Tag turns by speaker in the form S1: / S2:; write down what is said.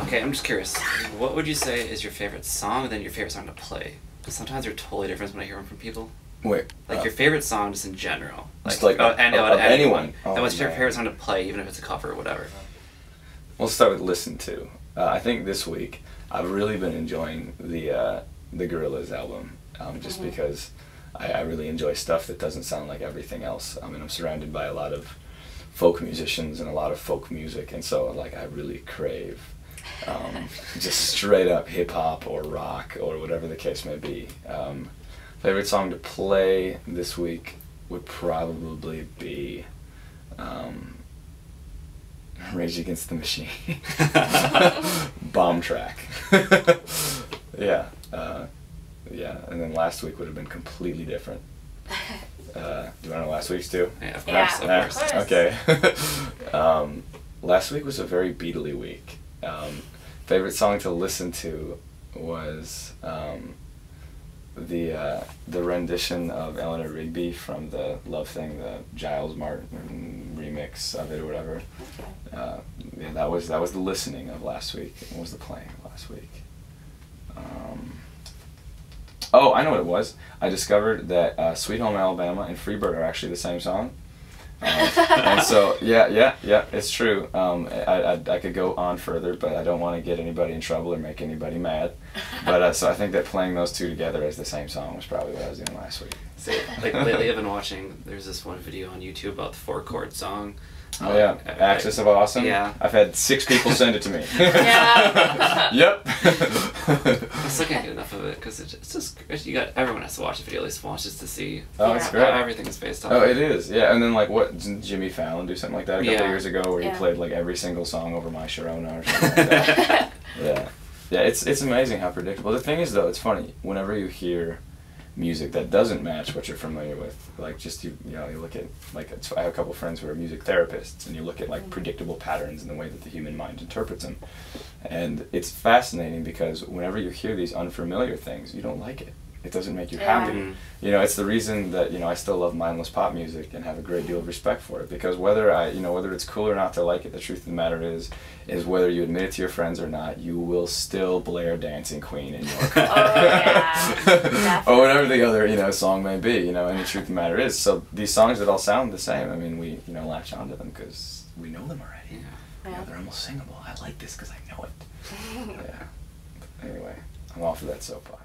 S1: Okay, I'm just curious. What would you say is your favorite song and then your favorite song to play? Because sometimes they're totally different when I hear them from people.
S2: Wait.
S1: Like your favorite song just in general.
S2: Just like
S1: of anyone.
S2: Oh,
S1: and what's your
S2: man.
S1: favorite song to play, even if it's a cover or whatever?
S2: We'll start with listen to. I think this week I've really been enjoying the Gorillaz album, just because I really enjoy stuff that doesn't sound like everything else. I mean, I'm surrounded by a lot of folk musicians and a lot of folk music, and so like I really crave just straight up hip hop or rock or whatever the case may be. Favorite song to play this week would probably be Rage Against the Machine. Bomb track. Yeah. Yeah, and then last week would have been completely different. Do you want to know last week's too?
S1: Yeah, of course.
S3: Yeah,
S1: Of course.
S2: Okay. Last week was a very Beatley week. Favorite song to listen to was the rendition of Eleanor Rigby from the Love Thing, the Giles Martin remix of it or whatever. Yeah, that was the listening of last week. What was the playing of last week? Oh, I know what it was. I discovered that Sweet Home Alabama and Freebird are actually the same song. And so, yeah, it's true. I could go on further, but I don't want to get anybody in trouble or make anybody mad. But so I think that playing those two together as the same song was probably what I was doing last week.
S1: See, like lately I've been watching, there's this one video on YouTube about the 4-chord song.
S2: Oh yeah, Axis of Awesome?
S1: Yeah.
S2: I've had 6 people send it to me.
S3: Yeah.
S2: Yep.
S1: I still can't get enough of it, because it's just, everyone has to watch the video at least once just to see
S2: Oh, it's
S1: how
S2: great.
S1: everything is based on.
S2: Oh, it is, yeah. And then like what, didn't Jimmy Fallon do something like that a couple
S1: Yeah.
S2: years ago where he
S3: Yeah.
S2: played like every single song over My Sharona or something like that? Yeah. Yeah, it's amazing how predictable. The thing is though, it's funny, whenever you hear music that doesn't match what you're familiar with, like just you look at, like, I have a couple friends who are music therapists, and you look at like predictable patterns in the way that the human mind interprets them, and it's fascinating because whenever you hear these unfamiliar things, you don't like it. It doesn't make you happy.
S1: Mhm.
S2: You know, it's the reason that, I still love mindless pop music and have a great deal of respect for it, because whether it's cool or not to like it, the truth of the matter is whether you admit it to your friends or not, you will still blare Dancing Queen in your car.
S3: Oh, yeah.
S2: Or whatever the other, song may be, and the truth of the matter is, so these songs that all sound the same, I mean, we, latch onto them because we know them already.
S1: Yeah.
S2: They're almost singable. I like this because I know it. Yeah. Anyway, I'm off of that soapbox.